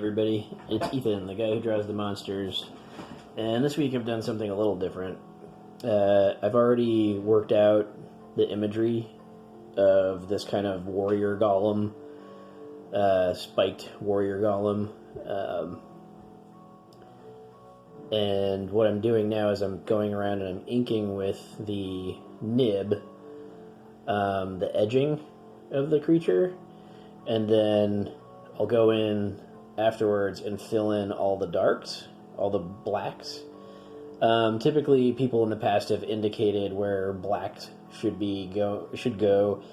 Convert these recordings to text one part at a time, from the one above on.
everybody, it's Ethan, the guy who draws the monsters, and this week I've done something a little different. I've already worked out the imagery of this kind of warrior golem, spiked warrior golem, and what I'm doing now is I'm going around and I'm inking with the nib, the edging of the creature, and then I'll go in afterwards and fill in all the darks, all the blacks. Typically, people in the past have indicated where blacks should go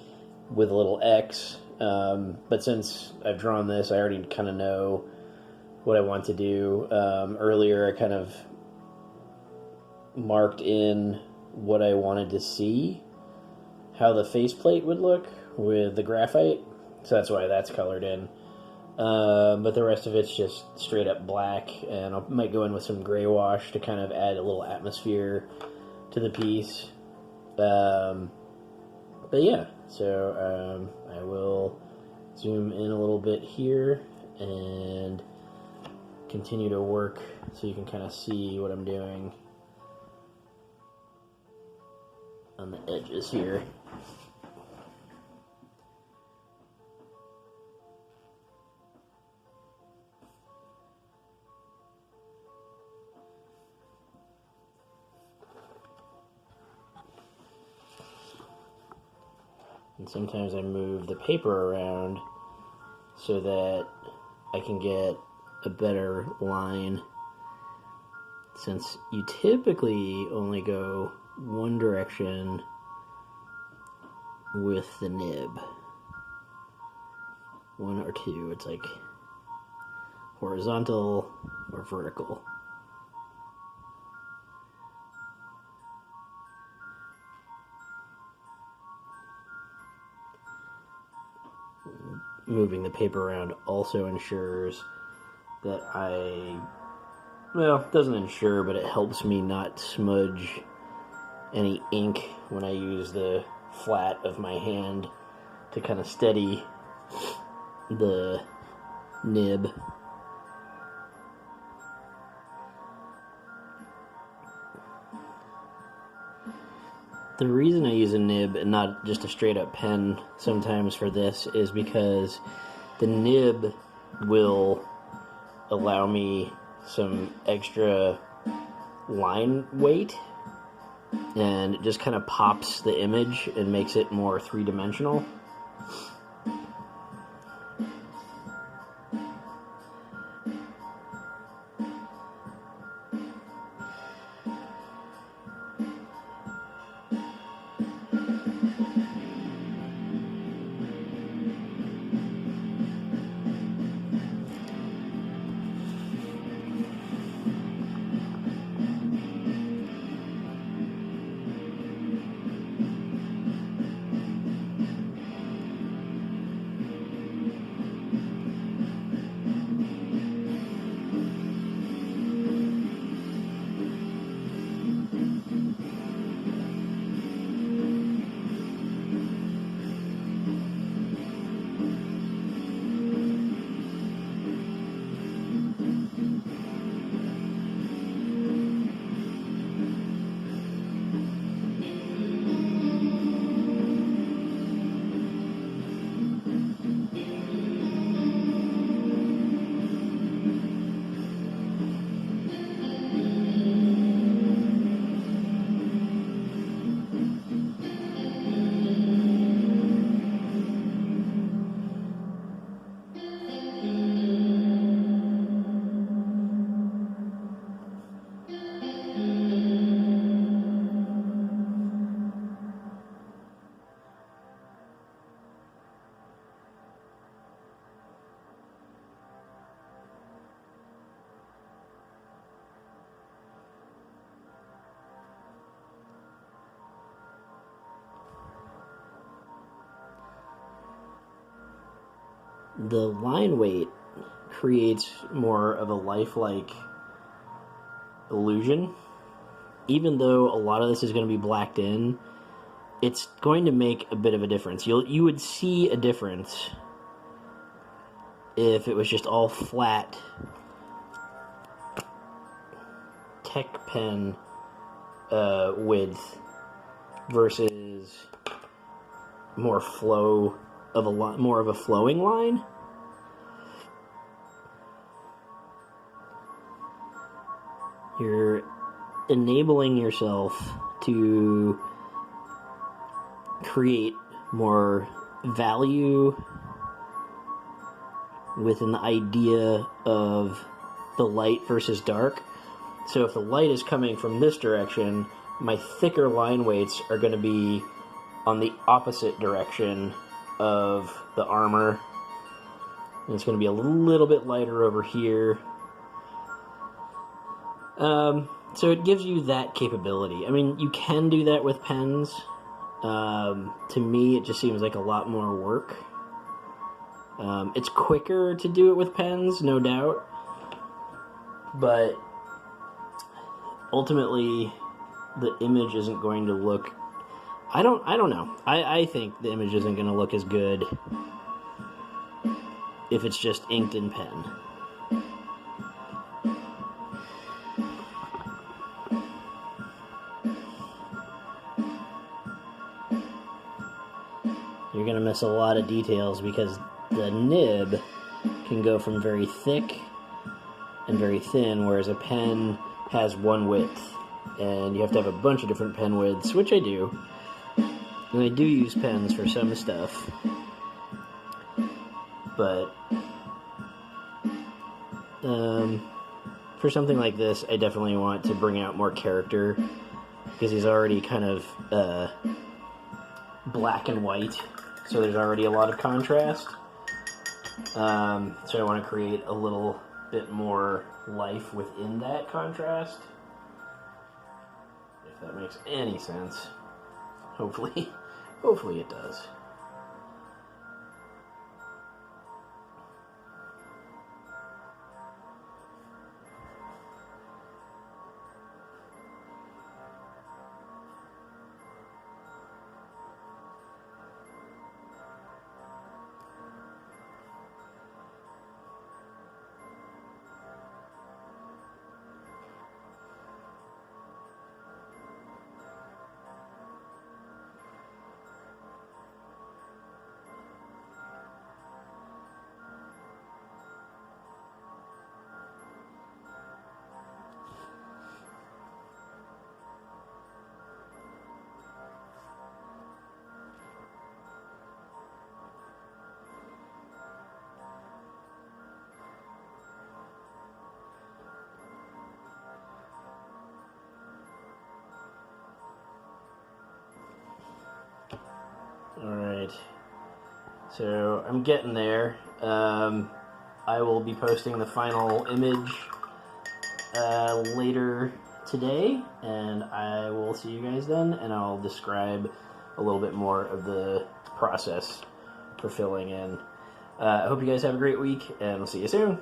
with a little X. But since I've drawn this, I already kind of know what I want to do. Earlier, I kind of marked in what I wanted to see, how the faceplate would look with the graphite. So that's why that's colored in. But the rest of it's just straight up black, and I might go in with some gray wash to kind of add a little atmosphere to the piece. But yeah, so I will zoom in a little bit here and continue to work so you can kind of see what I'm doing on the edges here. And sometimes I move the paper around so that I can get a better line, since you typically only go one direction with the nib. One or two, it's like horizontal or vertical. Moving the paper around also ensures that doesn't ensure, but it helps me not smudge any ink when I use the flat of my hand to kind of steady the nib. The reason I use a nib and not just a straight up pen sometimes for this is because the nib will allow me some extra line weight, and it just kind of pops the image and makes it more three-dimensional. The line weight creates more of a lifelike illusion. Even though a lot of this is going to be blacked in, it's going to make a bit of a difference. You would see a difference if it was just all flat tech pen width versus more of a flowing line. You're enabling yourself to create more value within the idea of the light versus dark. So if the light is coming from this direction, my thicker line weights are going to be on the opposite direction of the armor. And it's going to be a little bit lighter over here. So it gives you that capability. I mean, you can do that with pens. To me, it just seems like a lot more work. It's quicker to do it with pens, no doubt. But ultimately, the image isn't going to look... I don't know. I think the image isn't going to look as good if it's just inked in pen. You're going to miss a lot of details because the nib can go from very thick and very thin, whereas a pen has one width. And you have to have a bunch of different pen widths, which I do. And I do use pens for some stuff. But for something like this, I definitely want to bring out more character, because he's already kind of black and white. So there's already a lot of contrast. So I want to create a little bit more life within that contrast. If that makes any sense. Hopefully it does. Alright, so I'm getting there. I will be posting the final image later today, and I will see you guys then, and I'll describe a little bit more of the process for filling in. I hope you guys have a great week, and we'll see you soon.